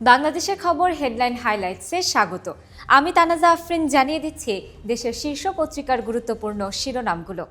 বাংলাদেশের খবর হেডলাইন হাইলাইটসে স্বাগত। আমি তানাজা আফরিন জানিয়ে দিচ্ছি দেশের শীর্ষ পত্রিকার গুরুত্বপূর্ণ শিরোনামগুলো।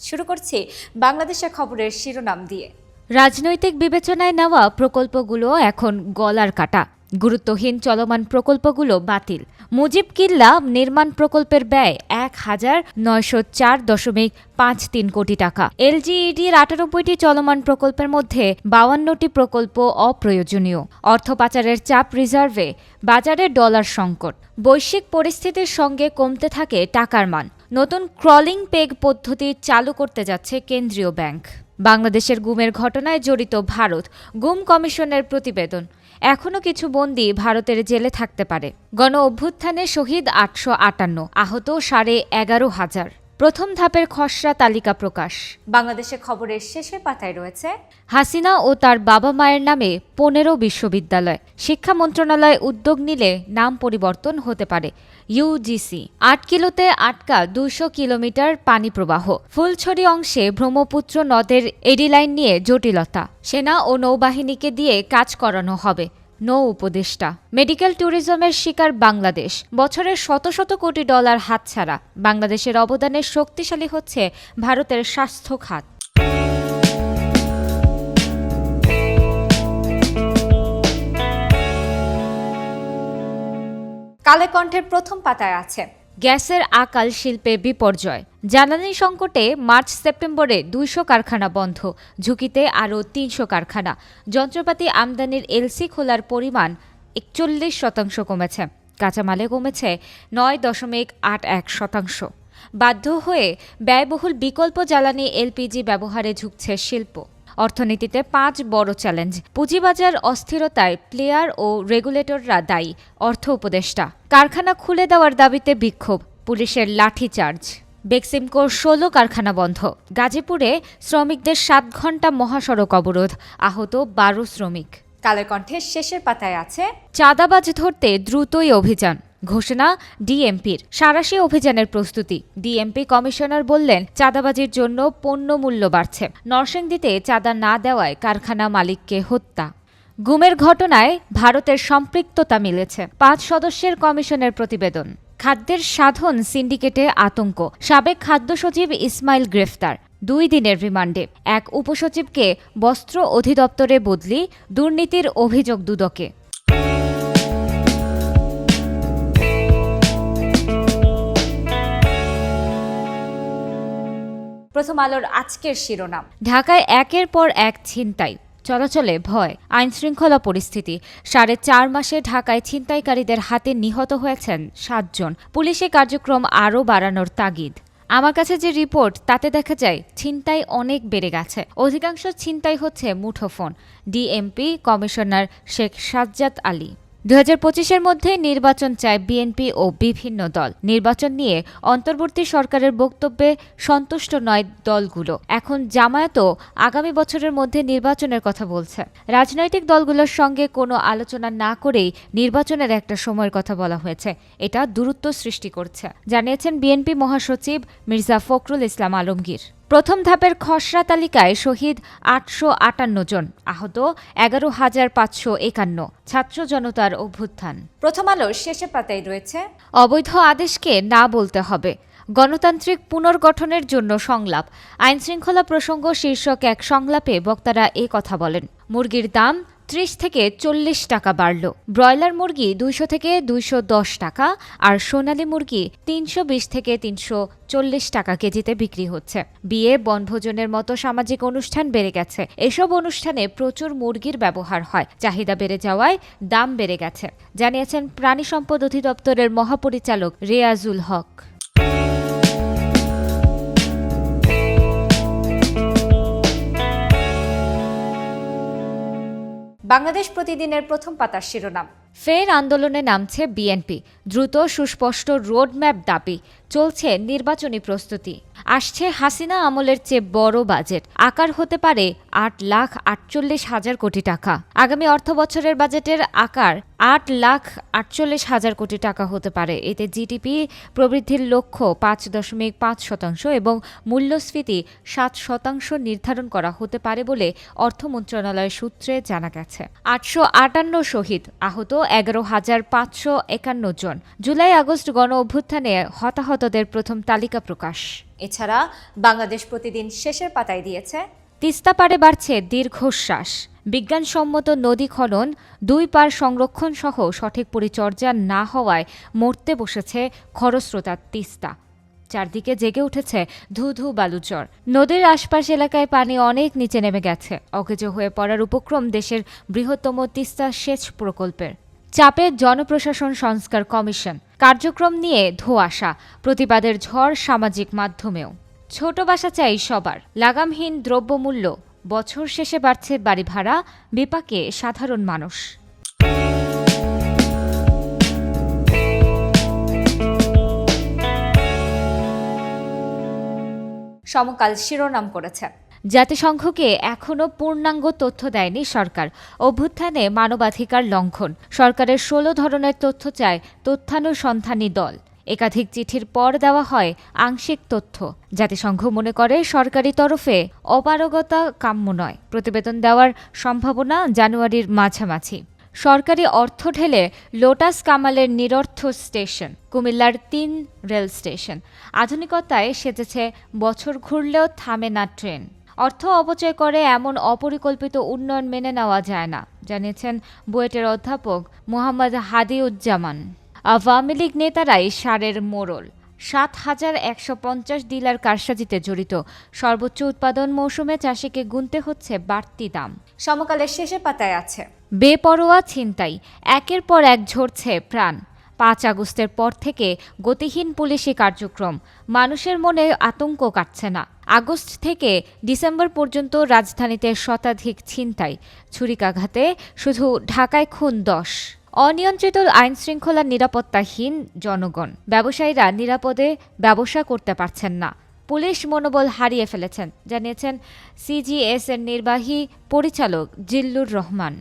শুরু করছি বাংলাদেশের খবরের শিরোনাম দিয়ে। রাজনৈতিক বিবেচনায় নেওয়া প্রকল্পগুলো এখন গলার কাটা। গুরুত্বহীন চলমান প্রকল্পগুলো বাতিল। মুজিব কিল্লা নির্মাণ প্রকল্পের ব্যয় ১,৯০৪.৫৩ কোটি টাকা। এলজিইডির ৯৮টি চলমান প্রকল্পের মধ্যে ৫২টি প্রকল্প অপ্রয়োজনীয়। অর্থ পাচারের চাপ রিজার্ভে, বাজারে ডলার সংকট। বৈশ্বিক পরিস্থিতির সঙ্গে কমতে থাকে টাকার মান। নতুন ক্রলিং পেগ পদ্ধতি চালু করতে যাচ্ছে কেন্দ্রীয় ব্যাংক। বাংলাদেশের গুমের ঘটনায় জড়িত ভারত, গুম কমিশনের প্রতিবেদন। এখনও কিছু বন্দী ভারতের জেলে থাকতে পারে। গণ অভ্যুত্থানে শহীদ ৮৫৮, আহত ১১,৫০০। প্রথম ধাপের খসড়া তালিকা প্রকাশ। বাংলাদেশের খবরের শেষের পাতায় রয়েছে হাসিনা ও তার বাবা মায়ের নামে ১৫ বিশ্ববিদ্যালয়। শিক্ষা মন্ত্রণালয় উদ্যোগ নিলে নাম পরিবর্তন হতে পারে। ইউজিসি। ৮ কিলোতে আটকা ২০০ কিলোমিটার পানি প্রবাহ। ফুলছড়ি অংশে ব্রহ্মপুত্র নদের এডি লাইন নিয়ে জটিলতা। সেনা ও নৌবাহিনীকে দিয়ে কাজ করানো হবে। নৌ উপদেষ্টা। মেডিকেল ট্যুরিজমের শিকার বাংলাদেশ। বছরের শত শত কোটি ডলার হাতছাড়া। বাংলাদেশের অবদানে শক্তিশালী হচ্ছে ভারতের স্বাস্থ্য খাত। কালে কণ্ঠের প্রথম পাতায় আছে গ্যাসের আকাল শিল্পে বিপর্যয়। জ্বালানি সংকটে মার্চ সেপ্টেম্বরে ২০০ কারখানা বন্ধ, ঝুঁকিতে আরও ৩০০ কারখানা। যন্ত্রপাতি আমদানির এলসি খোলার পরিমাণ ৪১% কমেছে। কাঁচামালে কমেছে ৯.৮১%। বাধ্য হয়ে ব্যয়বহুল বিকল্প জ্বালানি এলপিজি ব্যবহারে ঝুঁকছে শিল্প। অর্থনীতিতে ৫ বড় চ্যালেঞ্জ। পুঁজিবাজার অস্থিরতায় প্লেয়ার ও রেগুলেটররা দায়ী, অর্থ উপদেষ্টা। কারখানা খুলে দেওয়ার দাবিতে বিক্ষোভ, পুলিশের লাঠিচার্জ। বেক্সিমকোর ১৬ কারখানা বন্ধ। গাজীপুরে শ্রমিকদের ৭ ঘণ্টা মহাসড়ক অবরোধ, আহত ১২ শ্রমিক। কালের কণ্ঠের শেষের পাতায় আছে চাঁদাবাজ ধরতে দ্রুতই অভিযান, ঘোষণা ডিএমপির। সাঁড়াশি অভিযানের প্রস্তুতি। ডিএমপি কমিশনার বললেন, চাঁদাবাজির জন্য পণ্য মূল্য বাড়ছে। নরসিংদীতে চাঁদা না দেওয়ায় কারখানা মালিককে হত্যা। গুমের ঘটনায় ভারতের সম্পৃক্ততা মিলেছে। ৫ সদস্যের কমিশনের প্রতিবেদন। খাদ্যের সাধন সিন্ডিকেটে আতঙ্ক। সাবেক খাদ্য সচিব ইসমাইল গ্রেফতার, ২ দিনের রিমান্ডে। এক উপসচিবকে বস্ত্র অধিদপ্তরে বদলি, দুর্নীতির অভিযোগ দুদকে। প্রথম আলোর আজকের শিরোনাম। ঢাকায় একের পর এক ছিনতাই, চলাচলে ভয়। আইনশৃঙ্খলা পরিস্থিতি। ৪.৫ মাসে ঢাকায় ছিনতাইকারীদের হাতে নিহত হয়েছেন ৭ জন। পুলিশে কার্যক্রম আরও বাড়ানোর তাগিদ। আমার কাছে যে রিপোর্ট, তাতে দেখা যায় ছিনতাই অনেক বেড়ে গেছে। অধিকাংশ ছিনতাই হচ্ছে মুঠোফোন। DMP commissioner Sheikh Sajjad Ali. ২০২৫-এর মধ্যে নির্বাচন চায় বিএনপি ও বিভিন্ন দল। নির্বাচন নিয়ে অন্তর্বর্তী সরকারের বক্তব্যে সন্তুষ্ট নয় দলগুলো। এখন জামায়াতও আগামী বছরের মধ্যে নির্বাচনের কথা বলছে। রাজনৈতিক দলগুলোর সঙ্গে কোনো আলোচনা না করেই নির্বাচনের একটা সময়ের কথা বলা হয়েছে। এটা দূরত্ব সৃষ্টি করছে, জানিয়েছেন বিএনপি মহাসচিব মির্জা ফখরুল ইসলাম আলমগীর। প্রথম ধাপের খসড়া তালিকায় শহীদ ৮৫৮ জন, আহত ১১,৫৫১। ছাত্র জনতার অভ্যুত্থান। প্রথম আলোর শেষের পাতায় রয়েছে অবৈধ আদেশকে না বলতে হবে, গণতান্ত্রিক পুনর্গঠনের জন্য সংলাপ। আইনশৃঙ্খলা প্রসঙ্গ শীর্ষক এক সংলাপে বক্তারা কথা বলেন। মুরগির দাম ৩০ থেকে ৪০ টাকা বাড়ল। ব্রয়লার মুরগি ২০০ থেকে ২১০ টাকা আর সোনালী মুরগি ৩২০ থেকে ৩৪০ টাকা কেজিতে বিক্রি হচ্ছে। বিয়ে, বনভোজনের মতো সামাজিক অনুষ্ঠান বেড়ে গেছে। এসব অনুষ্ঠানে প্রচুর মুরগির ব্যবহার হয়। চাহিদা বেড়ে যাওয়ায় দাম বেড়ে গেছে, জানিয়েছেন প্রাণী সম্পদ অধিদপ্তরের মহাপরিচালক রেয়াজুল হক। বাংলাদেশ প্রতিদিনের প্রথম পাতার শিরোনাম। ফের আন্দোলনে নামছে বিএনপি, দ্রুত সুস্পষ্ট রোডম্যাপ দাবি। চলছে নির্বাচনী প্রস্তুতি। আসছে হাসিনা আমলের চেয়ে বড় বাজেট, আকার হতে পারে 8,48,000 কোটি টাকা। আগামী অর্থবছরের বাজেটের আকার 8,48,000 কোটি টাকা হতে পারে। এতে জিডিপি প্রবৃদ্ধির লক্ষ্য 5.5% এবং মূল্যস্ফীতি 7% নির্ধারণ করা হতে পারে বলে অর্থ মন্ত্রণালয়ের সূত্রে জানা গেছে। 858 শহীদ, আহত 11,551 জন। জুলাই আগস্ট গণ অভ্যুত্থানে হতাহতদের প্রথম তালিকা প্রকাশ। এছাড়া বাংলাদেশ প্রতিদিন শেষের পাতায় দিয়েছে, তিস্তা পাড়ে বাড়ছে দীর্ঘশ্বাস, বিজ্ঞানসম্মত নদী খনন, 2 পার সংরক্ষণ সহ সঠিক পরিচর্যা না হওয়ায় মরতে বসেছে খরস্রোতা তিস্তা। চারদিকে জেগে উঠেছে ধু ধু বালুচর। নদীর আশপাশ এলাকায় পানি অনেক নিচে নেমে গেছে। অকেজো হয়ে পড়ার উপক্রম দেশের বৃহত্তম তিস্তা সেচ প্রকল্পের। চাপে জনপ্রশাসন সংস্কার কমিশন, কার্যক্রম নিয়ে ধোঁয়াশা, প্রতিবাদের ঝড় সামাজিক মাধ্যমেও। ছোট বাসা চাই সবার, লাগামহীন দ্রব্যমূল্য, বছর শেষে বাড়ছে বাড়ি ভাড়া, বিপাকে সাধারণ মানুষ। সমকাল শিরোনাম করেছে, জাতিসংঘকে এখনও পূর্ণাঙ্গ তথ্য দেয়নি সরকার, অভ্যুত্থানে মানবাধিকার লঙ্ঘন, সরকারের 16 ধরনের তথ্য চায় তথ্যানুসন্ধানী দল, একাধিক চিঠির পর দেওয়া হয় আংশিক তথ্য। জাতিসংঘ মনে করে সরকারি তরফে অপারগতা কাম্য নয়, প্রতিবেদন দেওয়ার সম্ভাবনা জানুয়ারির মাঝামাঝি। সরকারি অর্থ ঢেলে লোটাস কামালের নিরর্থ স্টেশন, কুমিল্লার 3 রেল স্টেশন, আধুনিকতায় সেজেছে, বছর ঘুরলেও থামে না ট্রেন। অর্থ অপচয় করে এমন অপরিকল্পিত উন্নয়ন মেনে নেওয়া যায় না, জানিয়েছেন বুয়েটের অধ্যাপক মোহাম্মদ হাদিউজ্জামান। আওয়ামী লীগ নেতারাই সারের মোড়ল, 7,150 ডিলার কারসাজিতে জড়িত, সর্বোচ্চ উৎপাদন মৌসুমে চাষিকে গুনতে হচ্ছে বাড়তি দাম। সমকালের শেষে পাতায় আছে, বেপরোয়া ছিনতাই, একের পর এক ঝরছে প্রাণ। 5 আগস্টের পর থেকে গতিহীন পুলিশি কার্যক্রম, মানুষের মনে আতঙ্ক কাটছে না। আগস্ট থেকে ডিসেম্বর পর্যন্ত রাজধানীতে শতাধিক ছিনতাই, ছুরিকাঘাতে শুধু ঢাকায় খুন 10। অনিয়ন্ত্রিত আইনশৃঙ্খলা, নিরাপত্তাহীন জনগণ, ব্যবসায়ীরা নিরাপদে ব্যবসা করতে পারছেন না, পুলিশ মনোবল হারিয়ে ফেলেছেন, জানিয়েছেন সিজিএস এর নির্বাহী পরিচালক জিল্লুর রহমান।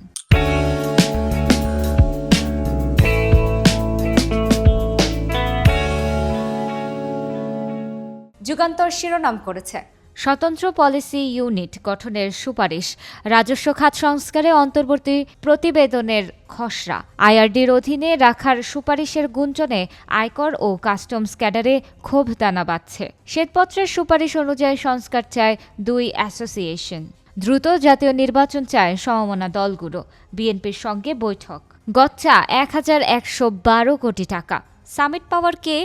যুগান্তর শিরোনাম করেছে, স্বতন্ত্র পলিসি ইউনিট গঠনের সুপারিশ, রাজস্ব খাত সংস্কারে অন্তর্বর্তী প্রতিবেদনের খসড়া, আইআরডির অধীনে রাখার সুপারিশের গুঞ্জনে আয়কর ও কাস্টমস ক্যাডারে ক্ষোভ দানা বাঁধছে। শ্বেতপত্রের সুপারিশ অনুযায়ী সংস্কার চায় 2 অ্যাসোসিয়েশন। দ্রুত জাতীয় নির্বাচন চায় সমমনা দলগুলো। বিএনপির সঙ্গে বৈঠক, গচ্চা 1,112 কোটি টাকা। সামিট পাওয়ারকে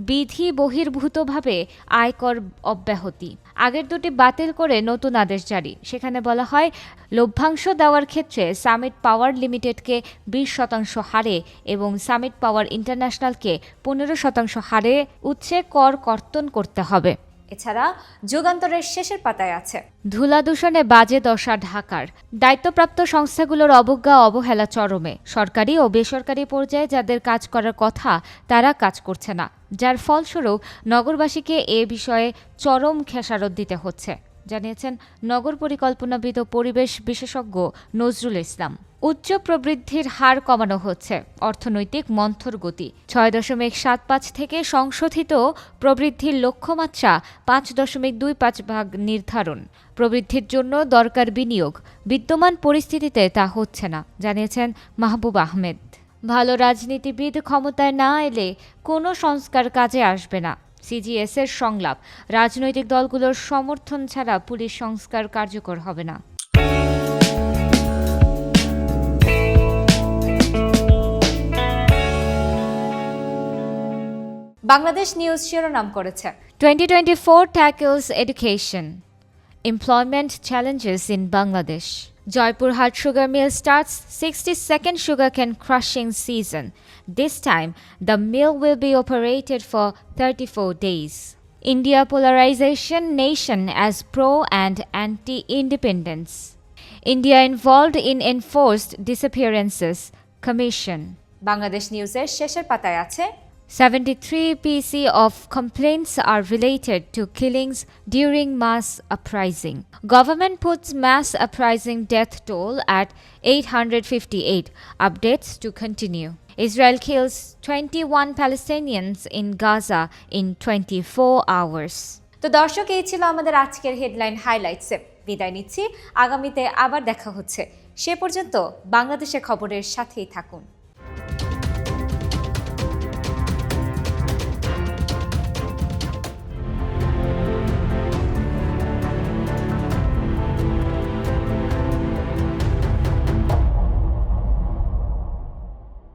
বিধি বহির্ভূতভাবে আয়কর অব্যাহতি, আগের 2টি বাতিল করে নতুন আদেশ জারি। সেখানে বলা হয়, লভ্যাংশ দেওয়ার ক্ষেত্রে সামিট পাওয়ার লিমিটেডকে 20% হারে এবং সামিট পাওয়ার ইন্টারন্যাশনালকে 15% হারে উচ্চে কর কর্তন করতে হবে। এছাড়া যুগান্তরের শেষের পাতায় আছে, ধুলা দূষণে বাজে দশা ঢাকার, দায়িত্বপ্রাপ্ত সংস্থাগুলোর অবজ্ঞা অবহেলা চরমে, সরকারি ও বেসরকারি পর্যায়ে যাদের কাজ করার কথা তারা কাজ করছে না, যার ফলস্বরূপ নগরবাসীকে এ বিষয়ে চরম খেসারত দিতে হচ্ছে, জানিয়েছেন নগর পরিকল্পনাবিদ ও পরিবেশ বিশেষজ্ঞ নজরুল ইসলাম। উচ্চ প্রবৃদ্ধির হার কমানো হচ্ছে, অর্থনৈতিক মন্থর গতি 6.75 থেকে সংশোধিত প্রবৃদ্ধির লক্ষ্যমাত্রা 5.25% নির্ধারণ। প্রবৃদ্ধির জন্য দরকার বিনিয়োগ, বিদ্যমান পরিস্থিতিতে তা হচ্ছে না, জানিয়েছেন মাহবুব আহমেদ। ভালো রাজনীতিবিদ ক্ষমতায় না এলে কোনো সংস্কার কাজে আসবে না, সিজিএস এর সংলাপ, রাজনৈতিক দলগুলোর সমর্থন ছাড়া পুলিশ সংস্কার কার্যকর হবে না। বাংলাদেশ নিউজ শিরোনাম করেছে, 2024 tackles education, employment challenges in Bangladesh. Joypurhat sugar mill starts 62nd sugarcane crushing season. This time, the mill will be operated for 34 days. India polarization nation as pro and anti-independence. India involved in enforced disappearances, Commission. Bangladesh নিউজের শেষের পাতায় আছে, 73 PC of complaints are related to killings during mass uprising. Government puts mass uprising death toll at 858. Updates to continue. Israel kills 21 Palestinians in Gaza in 24 hours. তো দর্শক, এই ছিল আমাদের আজকের হেডলাইন হাইলাইটসে। বিদায় নিচ্ছি, আগামীতে আবার দেখা হচ্ছে। সে পর্যন্ত বাংলাদেশের খবরের সাথেই থাকুন।